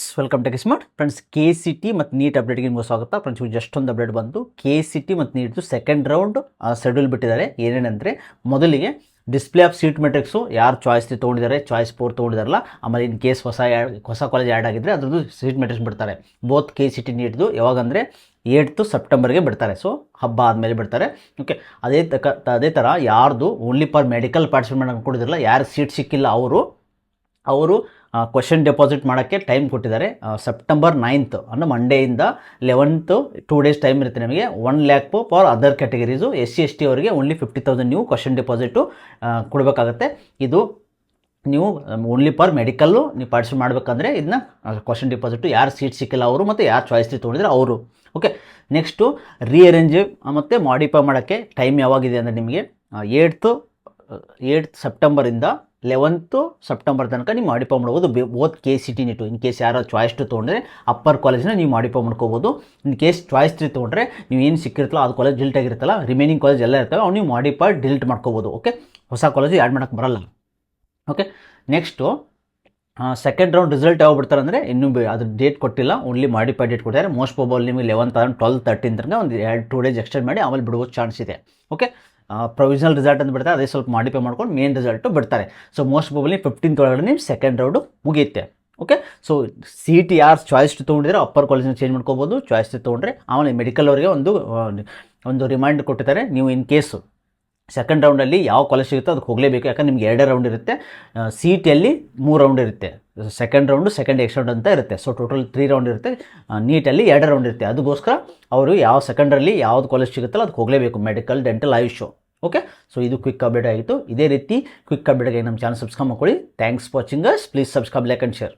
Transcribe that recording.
Friends, welcome to smart friends. KCT ಮತ್ತು NEET ಅಪ್ಡೇಟ್ಗೆ ನಿಮಗೆ ಸ್ವಾಗತ. ಫ್ರೆಂಡ್ಸ್, ಜಸ್ಟ್ ಒಂದು ಅಪ್ಡೇಟ್ ಬಂತು. KCT ಮತ್ತು ನೀಟ್ದು ಸೆಕೆಂಡ್ ರೌಂಡ್ ಶೆಡ್ಯೂಲ್ ಬಿಟ್ಟಿದ್ದಾರೆ. ಏನೇನಂದರೆ, ಮೊದಲಿಗೆ ಡಿಸ್ಪ್ಲೇ ಆಫ್ ಸೀಟ್ ಮೆಟ್ರಿಕ್ಸು ಯಾರು ಚಾಯ್ಸ್ 3 ತೊಗೊಂಡಿದ್ದಾರೆ, ಚಾಯ್ಸ್ 4 ತೊಗೊಂಡಿದ್ದಾರಲ್ಲ, ಆಮೇಲೆ ಇನ್ ಕೇಸ್ ಹೊಸ ಕಾಲೇಜ್ ಆ್ಯಡ್ ಆಗಿದ್ದರೆ ಅದ್ರದ್ದು ಸೀಟ್ ಮೆಟ್ರಿಕ್ಸ್ ಬಿಡ್ತಾರೆ. ಬೋತ್ KCT ನೀಟ್ದು ಯಾವಾಗಂದರೆ 8th ಸೆಪ್ಟೆಂಬರ್ಗೆ ಬಿಡ್ತಾರೆ. ಸೊ ಹಬ್ಬ ಆದಮೇಲೆ ಬಿಡ್ತಾರೆ. ಓಕೆ, ಅದೇ ಥರ ಯಾರ್ದು ಓನ್ಲಿ ಫಾರ್ ಮೆಡಿಕಲ್ ಪಾರ್ಟಿಸಿಪೇಟ್ ಅನ್ಕೊಂಡಿದ್ರಲ್ಲ, ಯಾರು ಸೀಟ್ ಸಿಕ್ಕಿಲ್ಲ ಅವರು ಕ್ವಶನ್ ಡೆಪಾಸಿಟ್ ಮಾಡೋಕ್ಕೆ ಟೈಮ್ ಕೊಟ್ಟಿದ್ದಾರೆ. ಸೆಪ್ಟೆಂಬರ್ 9th ಅಂದರೆ ಮಂಡೆಯಿಂದ 11th 2 days ಟೈಮ್ ಇರುತ್ತೆ. ನಿಮಗೆ 1 lakh for other categories. SC/ST ಅವರಿಗೆ ಓನ್ಲಿ 50,000 ನೀವು ಕ್ವಶನ್ ಡೆಪಾಸಿಟು ಕೊಡಬೇಕಾಗತ್ತೆ. ಇದು ನೀವು ಓನ್ಲಿ ಫಾರ್ ಮೆಡಿಕಲ್ಲು ನೀವು ಪಾರ್ಟಿಸಿಪೇಟ್ ಮಾಡಬೇಕಂದ್ರೆ ಇದನ್ನ ಕ್ವಶನ್ ಡೆಪಾಸಿಟು ಯಾರು ಸೀಟ್ ಸಿಕ್ಕಿಲ್ಲ ಅವರು ಮತ್ತು ಯಾರು ಚಾಯ್ಸ್ ತೊಗೊಂಡಿದ್ರೆ ಅವರು. ಓಕೆ, ನೆಕ್ಸ್ಟು ರೀಅರೇಂಜ್ ಮತ್ತು ಮಾಡಿಫೈ ಮಾಡೋಕ್ಕೆ ಟೈಮ್ ಯಾವಾಗಿದೆ ಅಂದರೆ ನಿಮಗೆ 8th ಸೆಪ್ಟೆಂಬರಿಂದ 11th ಸೆಪ್ಟೆಂಬರ್ ತನಕ ನೀವು ಮಾಡಿಫೈ ಮಾಡ್ಬೋದು. Both KCT NEET. In case ಯಾರೋ ಚಾಯ್ಸ್ 2 ತೊಗೊಂಡ್ರೆ ಅಪ್ಪರ್ ಕಾಲೇಜ್ನ ನೀವು ಮಾಡಿಫೈ ಮಾಡ್ಕೋಬೋದು. ಇನ್ ಕೇಸ್ ಚಾಯ್ಸ್ 3 ತೊಗೊಂಡ್ರೆ ನೀವು ಏನು ಸಿಕ್ಕಿರ್ತಲ್ಲ ಅದು ಕಾಲೇಜ್ ಡಿಲೀಟ್ ಆಗಿರುತ್ತಲ್ಲ, ರಿಮೈನಿಂಗ್ ಕಾಲೇಜ್ ಎಲ್ಲ ಇರ್ತವೆ, ಅವ್ನು ನೀವು ಮಾಡಿಫೈ ಡಿಲೀಟ್ ಮಾಡ್ಕೋಬೋದು. ಓಕೆ, ಹೊಸ ಕಾಲೇಜು ಆ್ಯಡ್ ಮಾಡೋಕ್ಕೆ ಬರಲ್ಲ. Okay, next second round result ಯಾವಾಗ ಬಿಡ್ತಾರೆ ಅಂದರೆ ಇನ್ನೂ ಅದ್ರ ಡೇಟ್ ಕೊಟ್ಟಿಲ್ಲ, ಓನ್ಲಿ ಮಾಡಿಫೈ ಡೇಟ್ ಕೊಟ್ಟಿದ್ದಾರೆ. ಮೋಸ್ಟ್ ಪ್ರಾಬಬಲ್ ನಿಮಗೆ 11th 12th 13th ತನಕ ಒಂದು 2 days ಎಕ್ಸ್ಟೆಂಡ್ ಮಾಡಿ ಆಮೇಲೆ ಬಿಡುವ ಚಾನ್ಸ್ ಇದೆ. ಓಕೆ, ಪ್ರೊವಿಷನಲ್ ರಿಸಲ್ಟ್ ಅಂತ ಬಿಡ್ತಾರೆ, ಅದೇ ಸ್ವಲ್ಪ ಮಾಡಿಫೈ ಮಾಡ್ಕೊಂಡು ಮೇನ್ ರಿಸಲ್ಟು ಬಿಡ್ತಾರೆ. ಸೊ ಮೋಸ್ಟ್ ಪ್ರಾಬಬ್ಲಿ 15th ಒಳಗಡೆ ನೀವು ಸೆಕೆಂಡ್ ರೌಂಡು ಮುಗಿಯುತ್ತೆ. ಓಕೆ, ಸೊ CT ಯಾರು ಚಾಯ್ಸ್ 2 ತೊಗೊಂಡಿದ್ರೆ ಅಪ್ಪರ್ ಕಾಲೇಜ್ನ ಚೇಂಜ್ ಮಾಡ್ಕೋಬೋದು. ಚಾಯ್ಸ್ 3 ತೊಗೊಂಡ್ರೆ ಆಮೇಲೆ ಮೆಡಿಕಲ್ ಅವರಿಗೆ ಒಂದು ರಿಮೈಂಡರ್ ಕೊಟ್ಟಿದ್ದಾರೆ. ನೀವು ಇನ್ ಕೇಸು ಸೆಕೆಂಡ್ ರೌಂಡಲ್ಲಿ ಯಾವ ಕಾಲೇಜ್ ಸಿಗುತ್ತೋ ಅದಕ್ಕೆ ಹೋಗಲೇಬೇಕು. ಯಾಕಂದ್ರೆ ನಿಮ್ಗೆ 2 ರೌಂಡ್ ಇರುತ್ತೆ. CTಯಲ್ಲಿ 3 ರೌಂಡ್ ಇರುತ್ತೆ. ಸೆಕೆಂಡ್ ರೌಂಡು, ಸೆಕೆಂಡ್ ಎಕ್ಸ್ಟೆಂಡ್ ಅಂತ ಇರುತ್ತೆ. ಸೊ ಟೋಟಲ್ 3 ರೌಂಡ್ ಇರುತ್ತೆ. ನೀಟಲ್ಲಿ 2 ರೌಂಡ್ ಇರುತ್ತೆ. ಅದಕ್ಕೋಸ್ಕರ ಅವರು ಯಾವ ಸೆಕೆಂಡ್ರಲ್ಲಿ ಯಾವ್ದು ಕಾಲೇಜ್ ಸಿಗುತ್ತಲ್ಲ ಅದಕ್ಕೆ ಹೋಗಲೇಬೇಕು. Medical, dental, AYUSH. Okay, so ಇದು ಕ್ವಿಕ್ ಅಪ್ಡೇಟ್ ಆಗಿತ್ತು. ಇದೇ ರೀತಿ ಕ್ವಿಕ್ ಅಪ್ಡೇಟ್ಗೆ ನಮ್ಮ ಚಾನಲ್ ಸಬ್ಸ್ಕ್ರೈಬ್ ಮಾಡ್ಕೊಳ್ಳಿ. Thanks for watching us. Please subscribe, like and share.